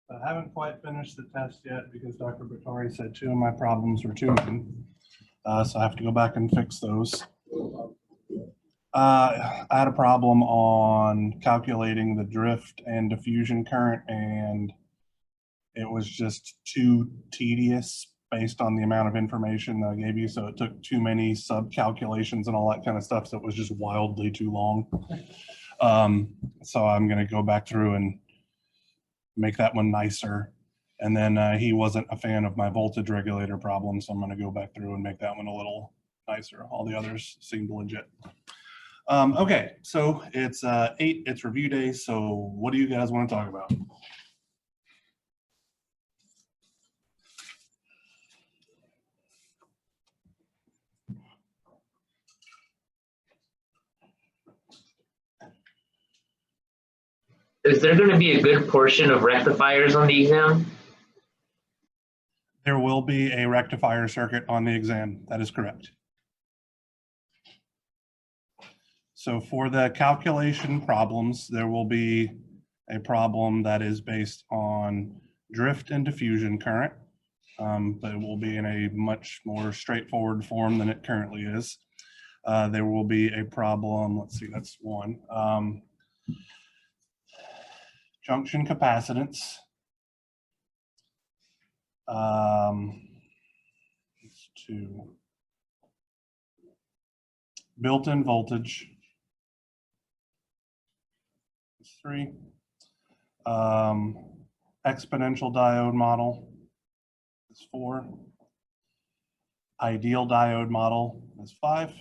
I haven't quite finished the test yet because Dr. Vittori said 2 of my problems were too many. So I have to go back and fix those. I had a problem on calculating the drift and diffusion current, and it was just too tedious based on the amount of information that I gave you. So it took too many sub calculations and all that kind of stuff. So it was just wildly too long. So I'm going to go back through and make that one nicer. And then he wasn't a fan of my voltage regulator problem, so I'm going to go back through and make that one a little nicer. All the others seemed legit. Okay, so it's 8, it's review day, so what do you guys want to talk about? Is there going to be a good portion of rectifiers on the exam? There will be a rectifier circuit on the exam. That is correct. So for the calculation problems, there will be a problem that is based on drift and diffusion current, but it will be in a much more straightforward form than it currently is. There will be a problem, let's see, that's one. Junction capacitance. It's 2. Built-in voltage. It's 3. Exponential diode model is 4. Ideal diode model is 5.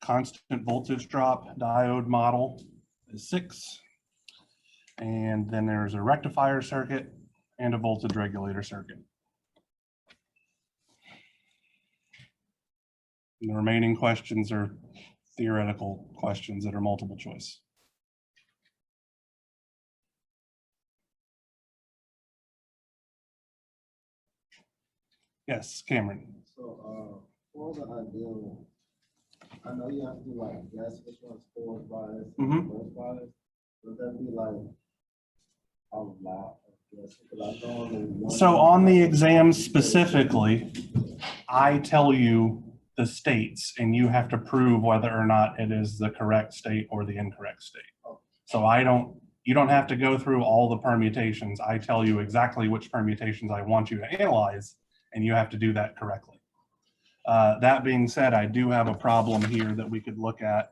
Constant voltage drop diode model is 6. And then there's a rectifier circuit and a voltage regulator circuit. And the remaining questions are theoretical questions that are multiple choice. Yes, Cameron. So for the ideal, I know you have to do like guess which one's forward bias and reverse bias. Would that be like a lot of guessing? So on the exam specifically, I tell you the states and you have to prove whether or not it is the correct state or the incorrect state. So you don't have to go through all the permutations. I tell you exactly which permutations I want you to analyze, and you have to do that correctly. That being said, I do have a problem here that we could look at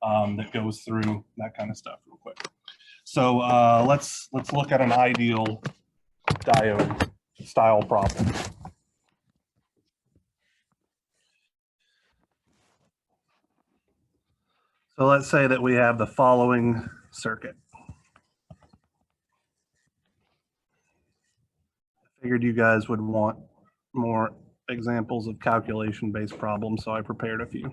that goes through that kind of stuff real quick. So let's look at an ideal diode style problem. So let's say that we have the following circuit. I figured you guys would want more examples of calculation-based problems, so I prepared a few.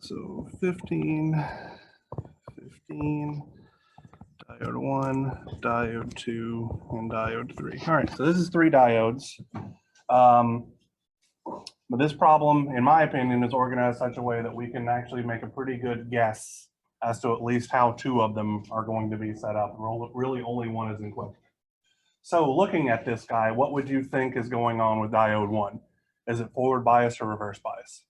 So 15, diode 1, diode 2, and diode 3. All right, so this is 3 diodes. But this problem, in my opinion, is organized such a way that we can actually make a pretty good guess as to at least how 2 of them are going to be set up. Really only one is in question. So looking at this guy, what would you think is going on with diode 1? Is it forward bias or reverse bias?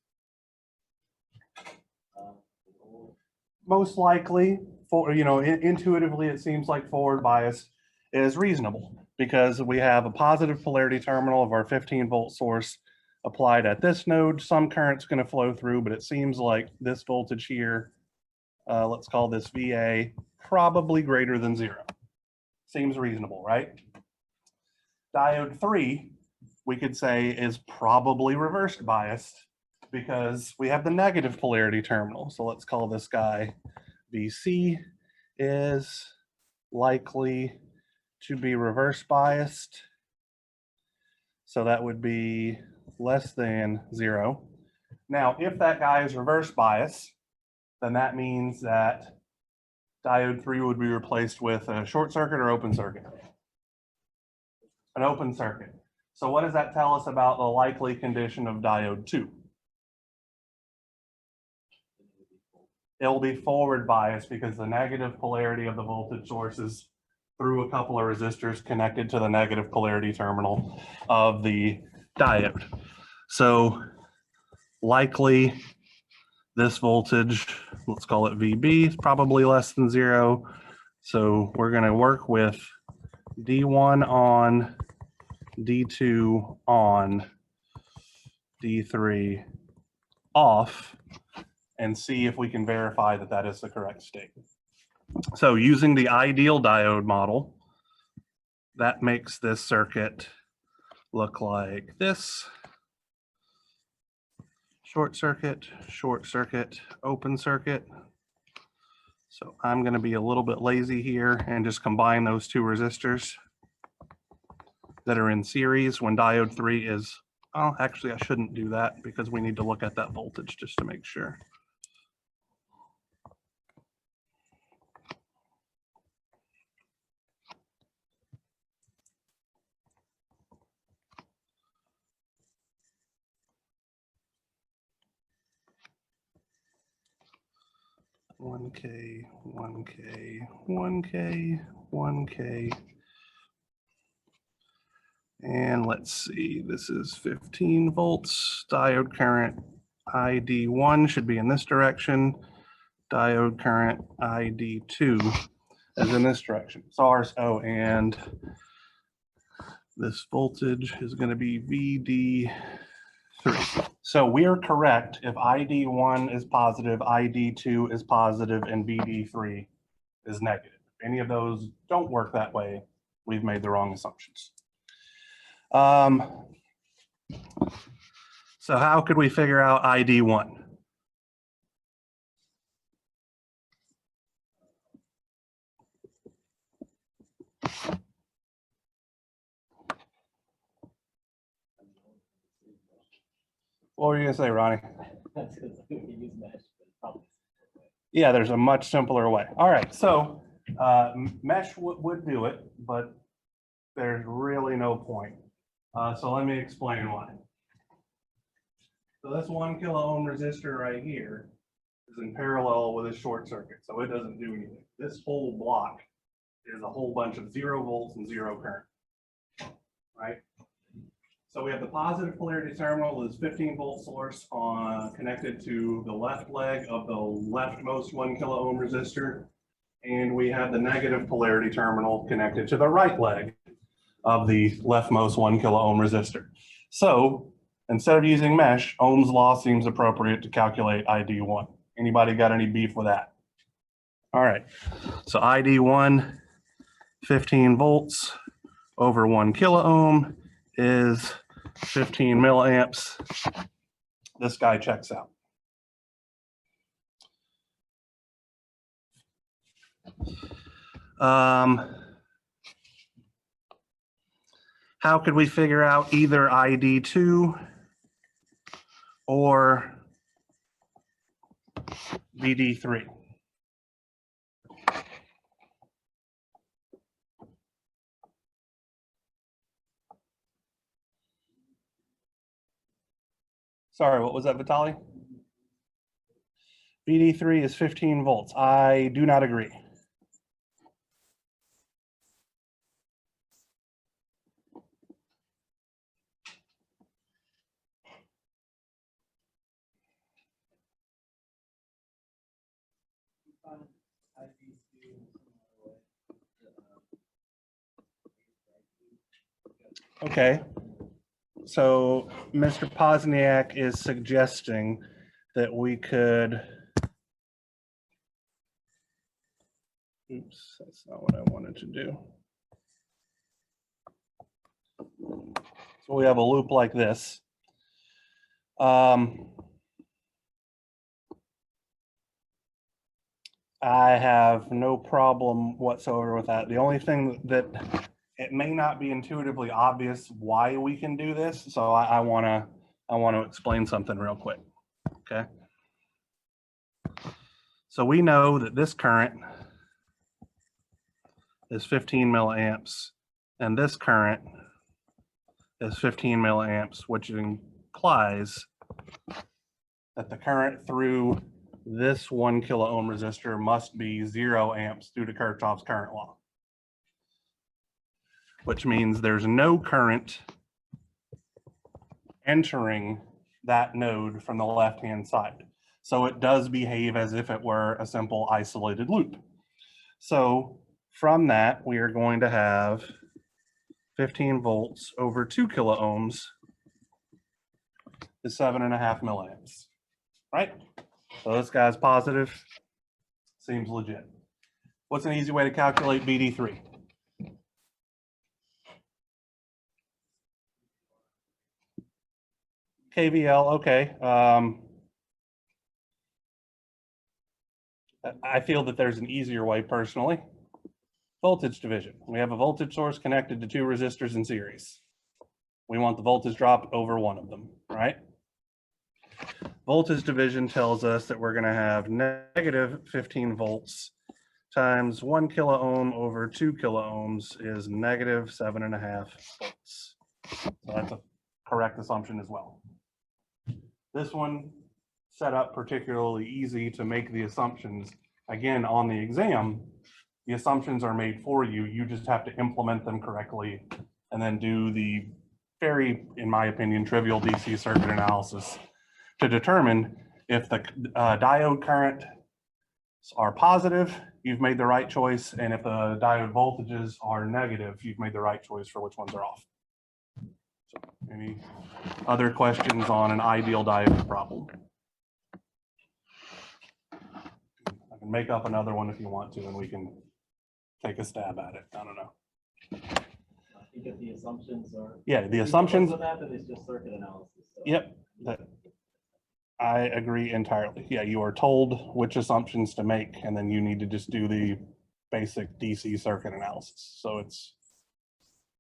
Most likely, intuitively, it seems like forward bias is reasonable because we have a positive polarity terminal of our 15-volt source, applied at this node, some current's going to flow through, but it seems like this voltage here, let's call this VA, probably greater than 0. Seems reasonable, right? Diode 3, we could say, is probably reversed biased because we have the negative polarity terminal. So let's call this guy VC, is likely to be reverse biased. So that would be less than 0. Now, if that guy is reverse bias, then that means that diode 3 would be replaced with a short circuit or open circuit. An open circuit. So what does that tell us about the likely condition of diode 2? It will be forward biased because the negative polarity of the voltage source is through a couple of resistors connected to the negative polarity terminal of the diode. So likely this voltage, let's call it VB, is probably less than 0. So we're going to work with D1 on, D2 on, D3 off, and see if we can verify that that is the correct state. So using the ideal diode model, that makes this circuit look like this. Short circuit, open circuit. So I'm going to be a little bit lazy here and just combine those two resistors that are in series when diode 3 is, oh, actually I shouldn't do that because we need to look at that voltage just to make sure. One K, 1K, 1K, 1K. And let's see, this is 15 volts. Diode current ID1 should be in this direction. Diode current ID2 is in this direction. Oh, and this voltage is going to be Bd3. So we are correct if ID1 is positive, ID2 is positive, and Bd3 is negative. If any of those don't work that way, we've made the wrong assumptions. So how could we figure out ID1? What were you gonna say, Ronnie? Yeah, there's a much simpler way. All right, so mesh would do it, but there's really no point. So let me explain why. So this 1 kilo ohm resistor right here is in parallel with a short circuit, so it doesn't do anything. This whole block is a whole bunch of 0 volts and 0 current, right? So we have the positive polarity terminal is 15 volt source connected to the left leg of the leftmost 1 kilo ohm resistor. And we have the negative polarity terminal connected to the right leg of the leftmost 1 kilo ohm resistor. So instead of using mesh, Ohm's law seems appropriate to calculate ID1. Anybody got any beef with that? All right, so ID1, 15 volts over 1 kilo ohm is 15 milliamps. This guy checks out. How could we figure out either ID2 or Bd3? Sorry, what was that, Vitaly? Bd3 is 15 volts. I do not agree. Okay, So Mr. Pozniak is suggesting that we could, oops, that's not what I wanted to do. So we have a loop like this. I have no problem whatsoever with that. The only thing that it may not be intuitively obvious why we can do this, so I want to explain something real quick. Okay. So we know that this current is 15 milliamps, and this current is 15 milliamps, which implies that the current through this 1 kilo ohm resistor must be 0 amps due to Kirchhoff's current law, which means there's no current entering that node from the left-hand side. So it does behave as if it were a simple isolated loop. So from that, we are going to have 15 volts over 2 kilo ohms is 7.5 milliamps, right? So this guy's positive, seems legit. What's an easy way to calculate Bd3? KVL, okay. I feel that there's an easier way personally. Voltage division. We have a voltage source connected to 2 resistors in series. We want the voltage drop over one of them, right? Voltage division tells us that we're going to have negative 15 volts times 1 kilo ohm over 2 kilo ohms is negative 7.5 volts. So that's a correct assumption as well. This one set up particularly easy to make the assumptions. Again, on the exam, the assumptions are made for you. You just have to implement them correctly and then do the very, in my opinion, trivial DC circuit analysis to determine if the diode currents are positive, you've made the right choice, and if the diode voltages are negative, you've made the right choice for which ones are off. So, any other questions on an ideal diode problem? I can make up another one if you want to, and we can take a stab at it. I don't know. I think if the assumptions are. Yeah, the assumptions. Of that, then it's just circuit analysis. So. Yep. I agree entirely. Yeah, you are told which assumptions to make, and then you need to just do the basic DC circuit analysis. So it's,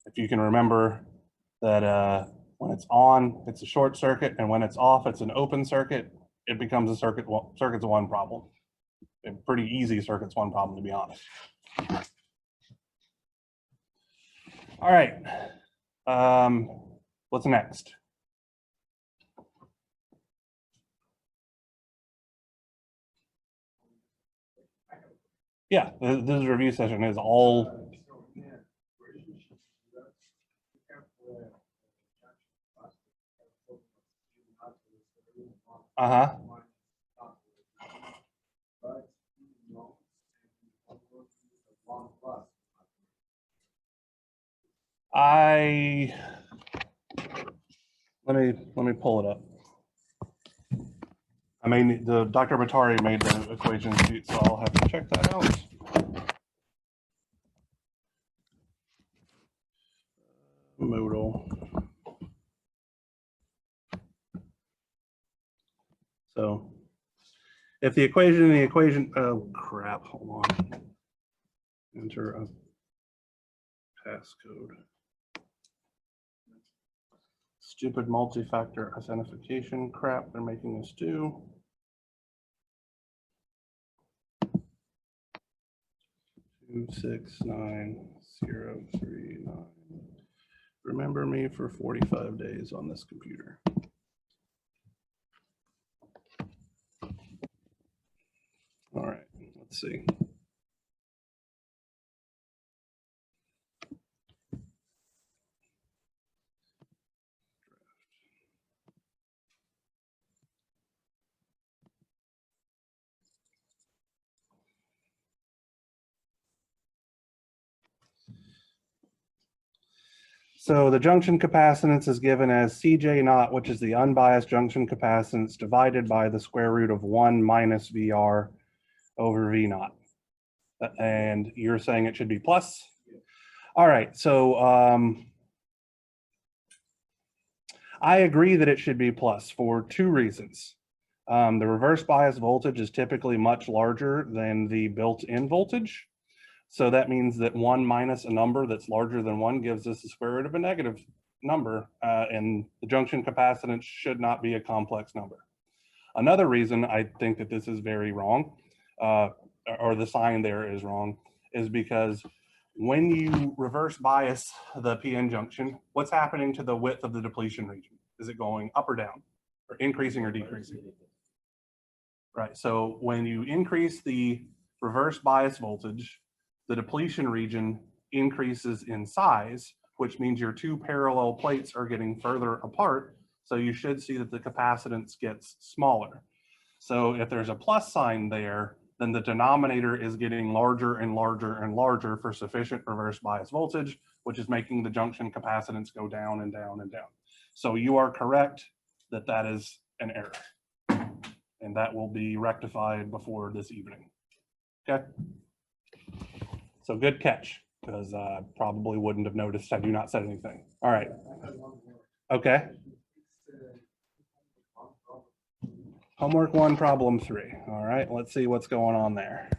if you can remember that when it's on, it's a short circuit, and when it's off, it's an open circuit, it becomes a circuit's one problem. A pretty easy circuit's one problem, to be honest. All right. What's next? Yeah, this review session is all. Uh-huh. Let me pull it up. I mean, the Dr. Batari made the equation sheet, so I'll have to check that out. Modal. So if the equation, oh crap, hold on. Enter a passcode. Stupid multi-factor authentication crap they're making us do. Two, 6, 9, 0, 3, 9. Remember me for 45 days on this computer. All right, let's see. So the junction capacitance is given as Cj naught, which is the unbiased junction capacitance divided by the square root of 1 minus Vr over V naught. And you're saying it should be plus? All right, so I agree that it should be plus for two reasons. The reverse bias voltage is typically much larger than the built-in voltage. So that means that 1 minus a number that's larger than 1 gives us the square root of a negative number, and the junction capacitance should not be a complex number. Another reason I think that this is very wrong, or the sign there is wrong, is because when you reverse bias the PN junction, what's happening to the width of the depletion region? Is it going up or down, or increasing or decreasing? Right, so when you increase the reverse bias voltage, the depletion region increases in size, which means your two parallel plates are getting further apart. So you should see that the capacitance gets smaller. So if there's a plus sign there, then the denominator is getting larger and larger and larger for sufficient reverse bias voltage, which is making the junction capacitance go down and down and down. So you are correct that that is an error, and that will be rectified before this evening. Okay. So good catch, because I probably wouldn't have noticed had you not said anything. All right. Okay. Homework 1, problem 3. All right, let's see what's going on there.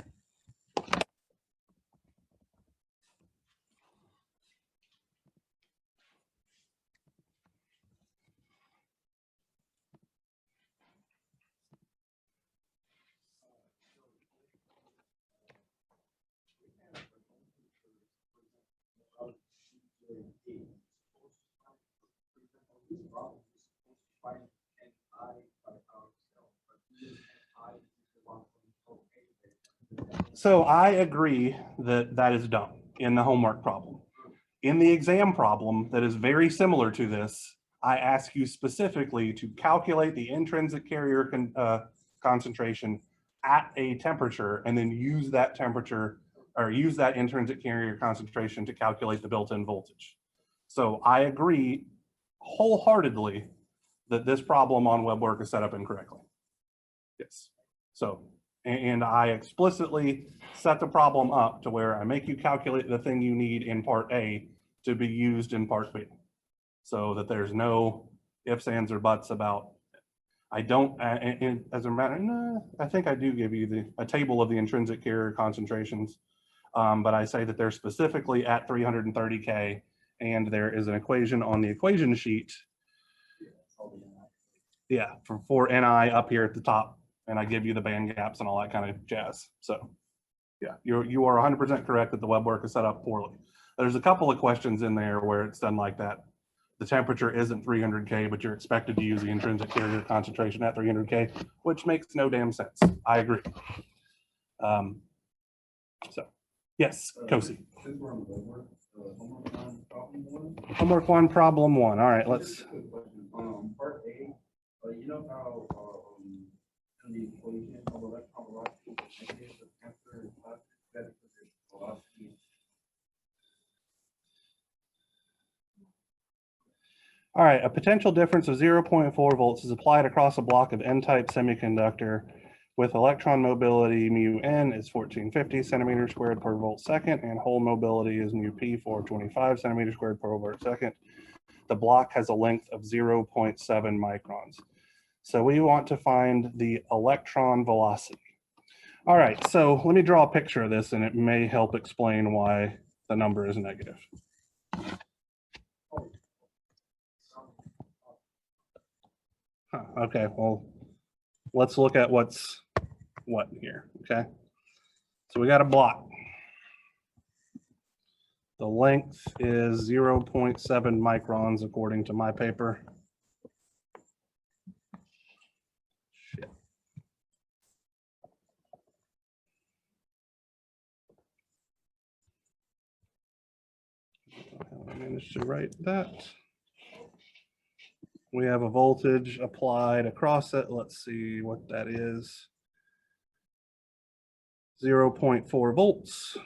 So I agree that that is done in the homework problem. In the exam problem that is very similar to this, I ask you specifically to calculate the intrinsic carrier concentration at a temperature and then use that temperature or use that intrinsic carrier concentration to calculate the built-in voltage. So I agree wholeheartedly that this problem on WebWork is set up incorrectly. Yes. So, and I explicitly set the problem up to where I make you calculate the thing you need in part A to be used in part B, so that there's no ifs, ands, or buts about. I don't, and as a matter, no, I think I do give you a table of the intrinsic carrier concentrations, but I say that they're specifically at 330 K, and there is an equation on the equation sheet. Yeah, for NI up here at the top, and I give you the band gaps and all that kind of jazz. So yeah, you are 100% correct that the WebWork is set up poorly. There's a couple of questions in there where it's done like that. The temperature isn't 300 K, but you're expected to use the intrinsic carrier concentration at 300 K, which makes no damn sense. I agree. So yes, Kosi. Homework 1, problem 1. All right, let's. Part A, you know how in the equation of electron velocity, the temperature is better for the velocity. All right, a potential difference of 0.4 volts is applied across a block of N-type semiconductor with electron mobility mu n is 1450 centimeters squared per volt second, and hole mobility is mu p 425 centimeters squared per volt second. The block has a length of 0.7 microns. So we want to find the electron velocity. All right, so let me draw a picture of this and it may help explain why the number is negative. Okay, well, let's look at what's what here, okay? So we got a block. The length is 0.7 microns according to my paper. Shit. I managed to write that. We have a voltage applied across it. Let's see what that is. 0.4 volts.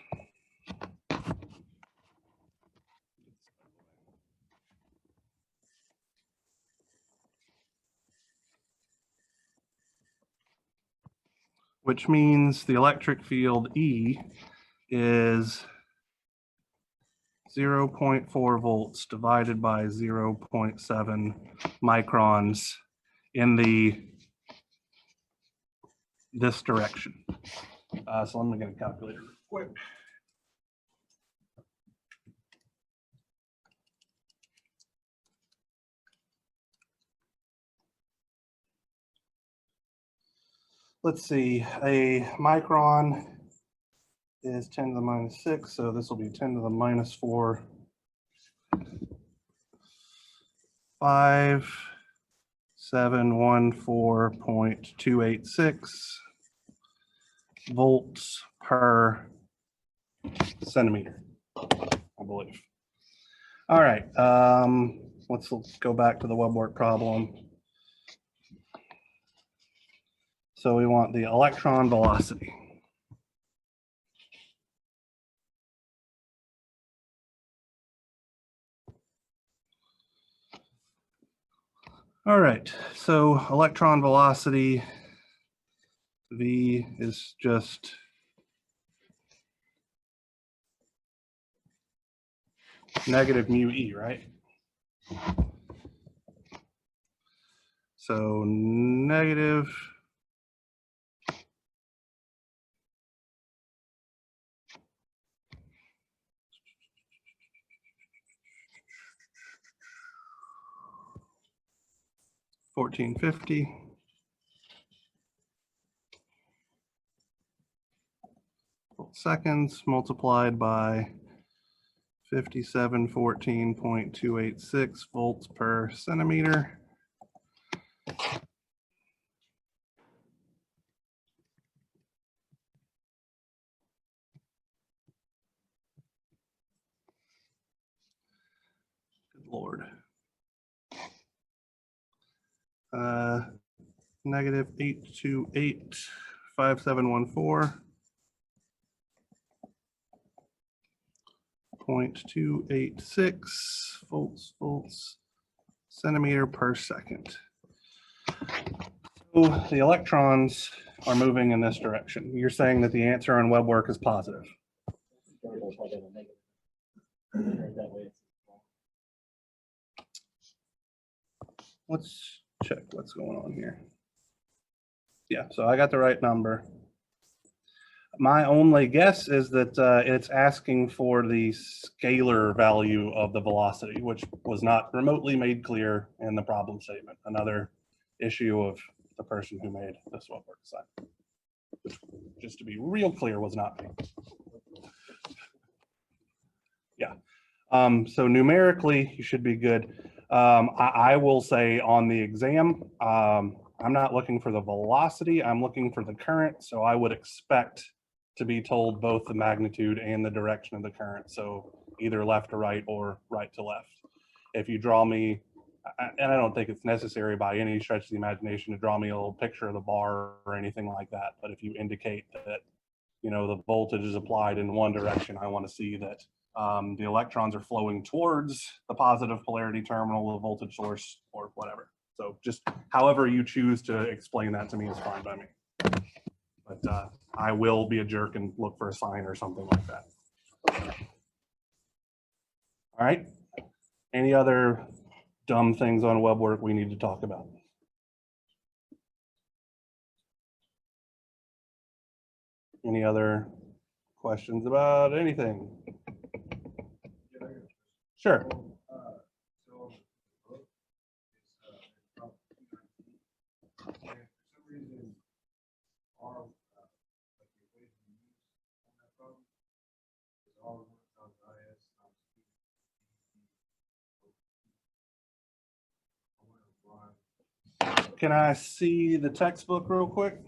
which means the electric field E is 0.4 volts divided by 0.7 microns in this direction. So I'm gonna get a calculator real quick. Let's see, a micron is 10 to the minus 6, so this will be 10 to the minus 4. 5714.286 volts per centimeter, I believe. All right, let's go back to the web work problem. So we want the electron velocity. All right, so electron velocity, V is just negative mu E, right? So negative 1450 seconds multiplied by 5714.286 volts per centimeter. Good Lord. Negative 828.571.286 volts centimeter per second. So the electrons are moving in this direction. You're saying that the answer on web work is positive. Let's check what's going on here. Yeah, so I got the right number. My only guess is that it's asking for the scalar value of the velocity, which was not remotely made clear in the problem statement. Another issue of the person who made this web work assignment, which, just to be real clear, was not me. Yeah, so numerically, you should be good. I will say on the exam, I'm not looking for the velocity, I'm looking for the current, so I would expect to be told both the magnitude and the direction of the current, so either left to right or right to left. If you draw me, and I don't think it's necessary by any stretch of the imagination to draw me a little picture of the bar or anything like that, but if you indicate that, you know, the voltage is applied in one direction, I want to see that the electrons are flowing towards the positive polarity terminal, the voltage source, or whatever. So just however you choose to explain that to me is fine by me. But I will be a jerk and look for a sign or something like that. All right. Any other dumb things on web work we need to talk about? Any other questions about anything? Sure. Can I see the textbook real quick?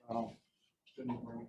Oh, didn't bring it.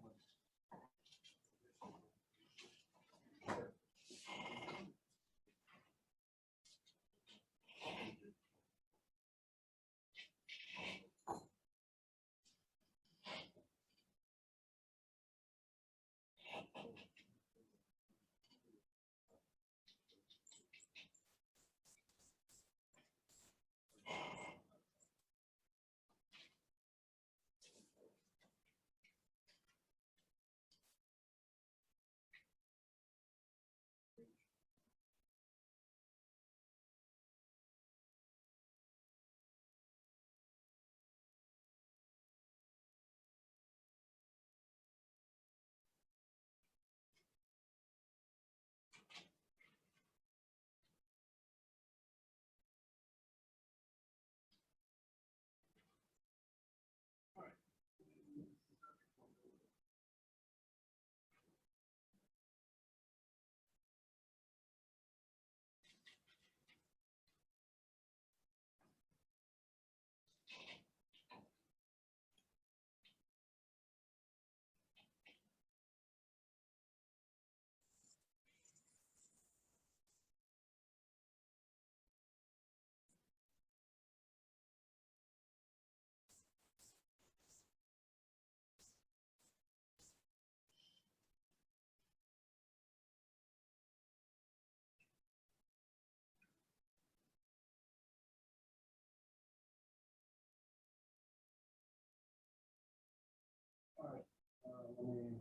me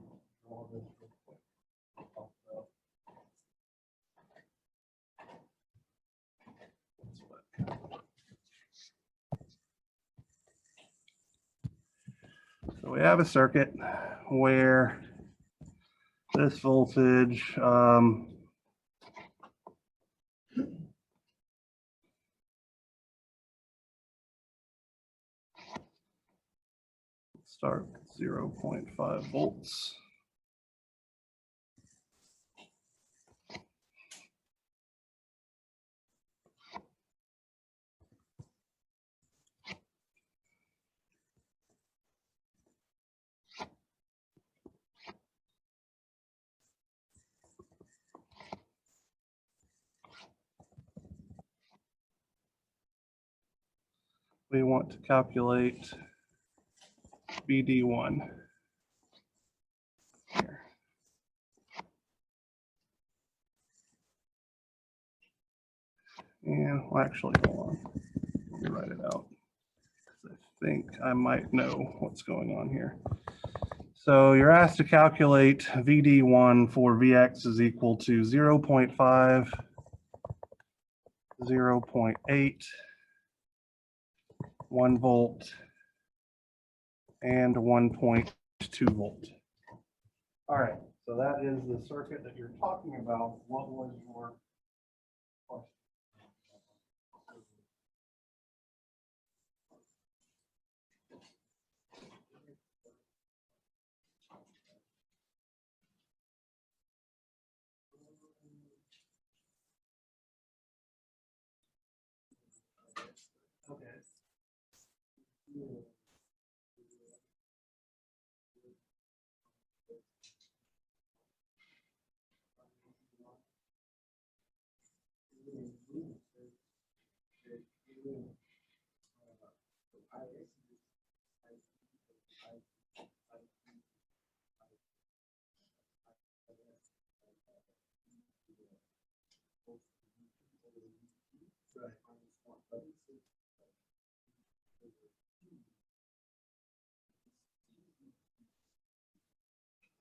draw this real quick. So we have a circuit where this voltage start with 0.5 volts. We want to calculate Bd1 here. And well, actually, hold on. Let me write it out. I think I might know what's going on here. So you're asked to calculate Vd1 for Vx is equal to 0.5, 0.8, 1 volt, and 1.2 volt. All right, so that is the circuit that you're talking about. What was your question? Okay.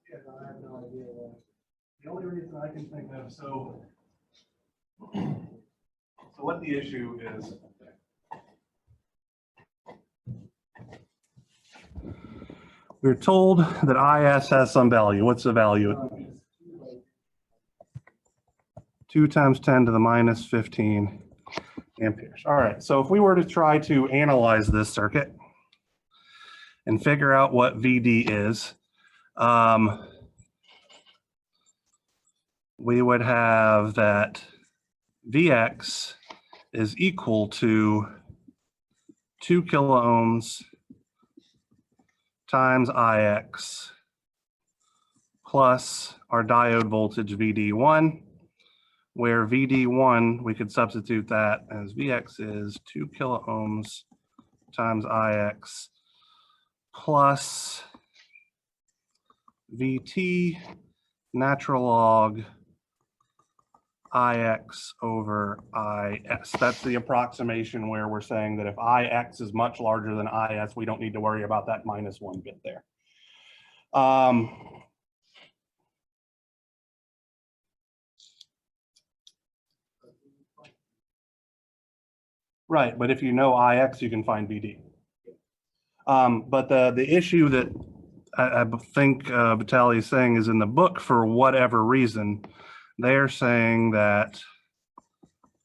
Yeah, I have no idea. The only reason I can think of, so what the issue is, we're told that IS has some value. What's the value? 2 times 10 to the minus 15 amperes. All right, so if we were to try to analyze this circuit and figure out what VD is, we would have that Vx is equal to 2 kilo ohms times Ix plus our diode voltage Vd1, where Vd1, we could substitute that as Vx is 2 kilo ohms times Ix plus Vt natural log Ix over Is. That's the approximation where we're saying that if Ix is much larger than Is, we don't need to worry about that -1 bit there. Right, but if you know Ix, you can find Vd. But the issue that I think Vitaly is saying is in the book, for whatever reason, they're saying that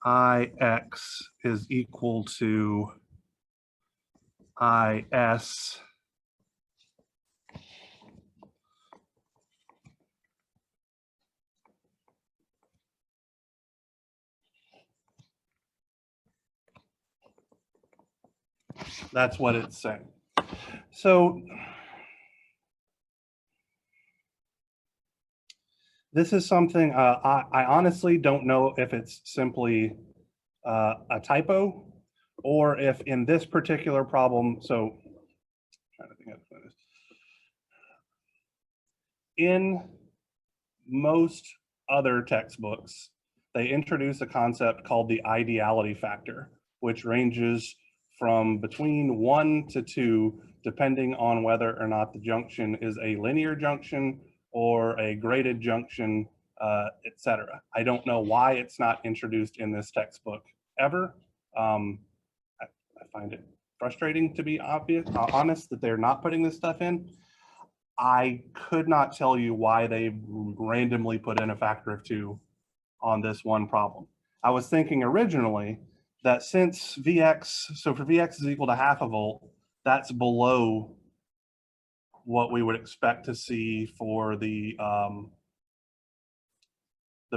Ix is equal to Is that's what it's saying. So this is something I honestly don't know if it's simply a typo or if in this particular problem, so I'm trying to think how to put this. In most other textbooks, they introduce a concept called the ideality factor, which ranges from between 1 to 2, depending on whether or not the junction is a linear junction or a graded junction, etc. I don't know why it's not introduced in this textbook ever. I find it frustrating, to be honest, that they're not putting this stuff in. I could not tell you why they randomly put in a factor of 2 on this one problem. I was thinking originally that since Vx, so for Vx is equal to half a volt, that's below what we would expect to see for the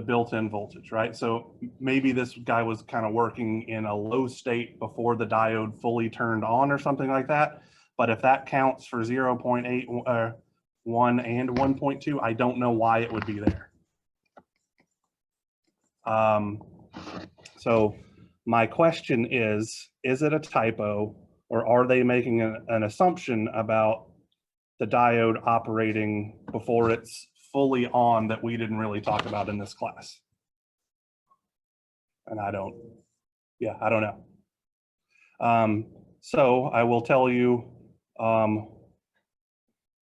built-in voltage, right? So maybe this guy was kind of working in a low state before the diode fully turned on or something like that. But if that counts for 0.8, 1 and 1.2, I don't know why it would be there. So my question is it a typo, or are they making an assumption about the diode operating before it's fully on that we didn't really talk about in this class? And I don't know. So I will tell you,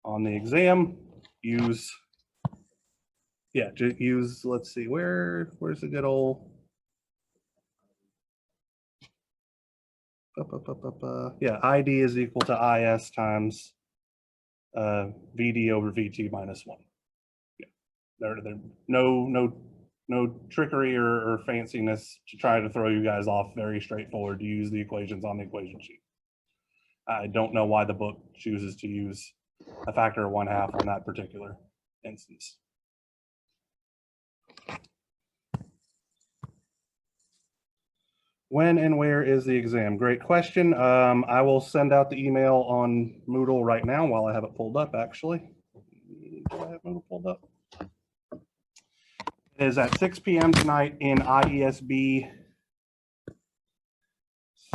on the exam, use, let's see, where's the good old, yeah, ID is equal to IS times VD over VT minus 1. Yeah, there no trickery or fanciness to try to throw you guys off. Very straightforward to use the equations on the equation sheet. I don't know why the book chooses to use a factor of 1/2 on that particular instance. When and where is the exam? Great question. I will send out the email on Moodle right now while I have it pulled up, actually. Do I have Moodle pulled up? It is at 6 p.m. tonight in IESB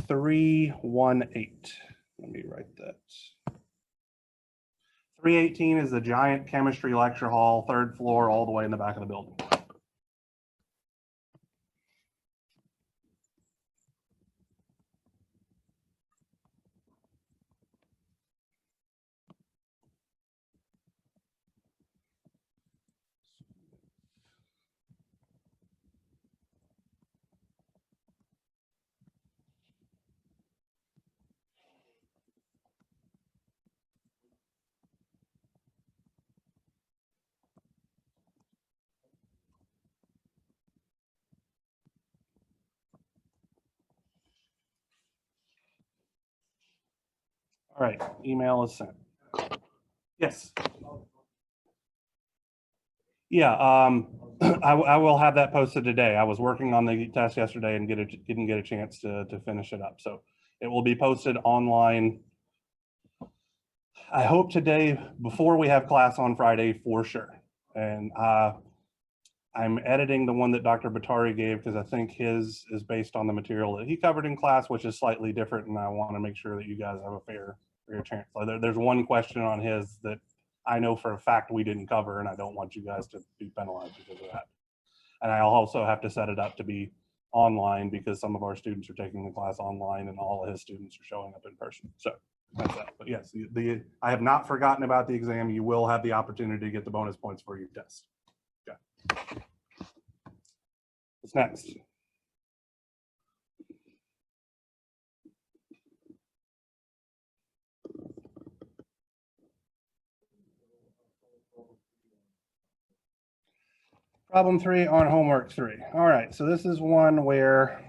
318. Let me write that. 318 is the giant chemistry lecture hall, 3rd floor, all the way in the back of the building. All right, email is sent. Yes. Yeah, I will have that posted today. I was working on the test yesterday and didn't get a chance to finish it up. So it will be posted online, I hope today, before we have class on Friday for sure. And I'm editing the one that Dr. Batari gave because I think his is based on the material that he covered in class, which is slightly different. And I want to make sure that you guys have a fair chance. So there's one question on his that I know for a fact we didn't cover, and I don't want you guys to be penalized because of that. And I'll also have to set it up to be online because some of our students are taking the class online and all of his students are showing up in person. So that's that. But yes, I have not forgotten about the exam. You will have the opportunity to get the bonus points for your test. Okay. What's next? Problem 3 on homework 3. All right, so this is one where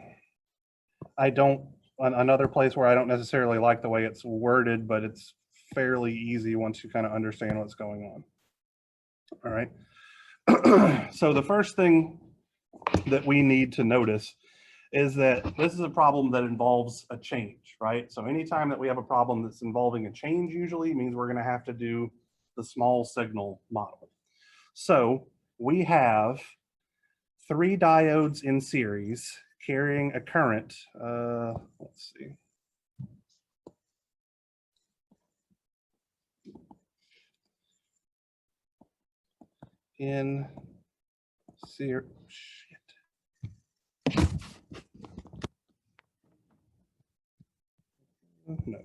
another place where I don't necessarily like the way it's worded, but it's fairly easy once you kind of understand what's going on. All right. So the first thing that we need to notice is that this is a problem that involves a change, right? So anytime that we have a problem that's involving a change usually means we're going to have to do the small signal model. So we have 3 diodes in series carrying a current, let's see. In series, shit. No.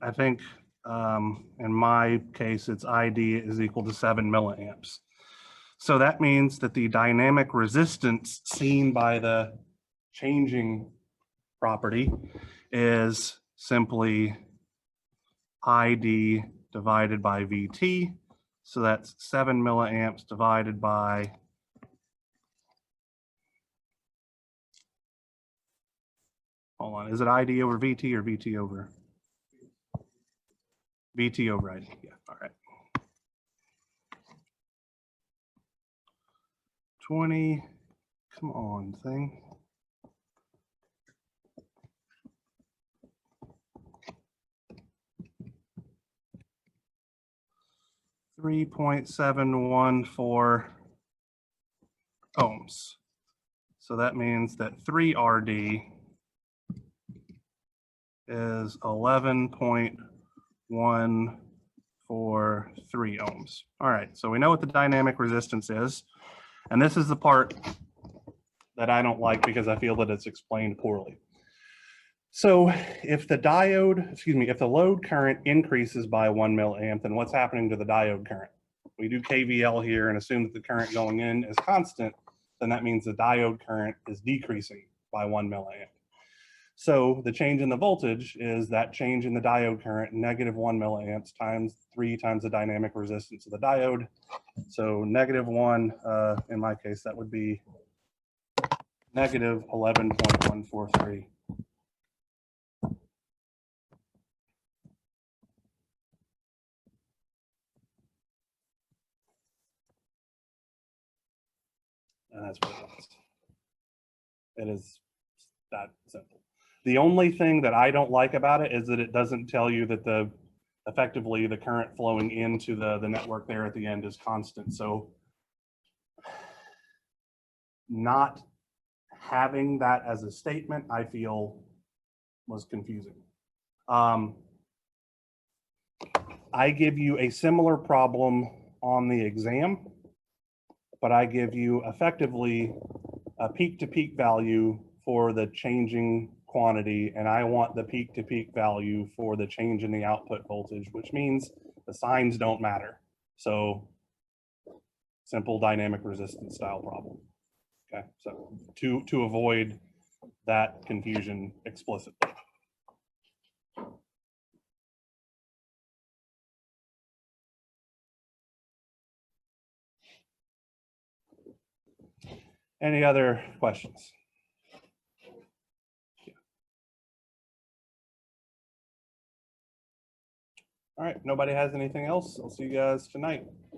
I think in my case, it's ID is equal to 7 milliamps. So that means that the dynamic resistance seen by the changing property is simply ID divided by VT. So that's 7 milliamps divided by hold on, is it ID over VT or VT over? VT over ID, yeah, all right. 20, come on, thing. .714 ohms. So that means that 3 RD is 11.143 ohms. All right, so we know what the dynamic resistance is. And this is the part that I don't like because I feel that it's explained poorly. So if the if the load current increases by 1 milliamp, then what's happening to the diode current? We do KVL here and assume that the current going in is constant, then that means the diode current is decreasing by 1 milliamp. So the change in the voltage is that change in the diode current, -1 milliamps times 3 times the dynamic resistance of the diode. So -1, in my case, that would be -11.143. And that's what it is. It is that simple. The only thing that I don't like about it is that it doesn't tell you that effectively the current flowing into the network there at the end is constant. So not having that as a statement, I feel was confusing. I give you a similar problem on the exam, but I give you effectively a peak-to-peak value for the changing quantity, and I want the peak-to-peak value for the change in the output voltage, which means the signs don't matter. So simple dynamic resistance style problem. Okay, so to avoid that confusion explicitly. Any other questions? All right, nobody has anything else. I'll see you guys tonight.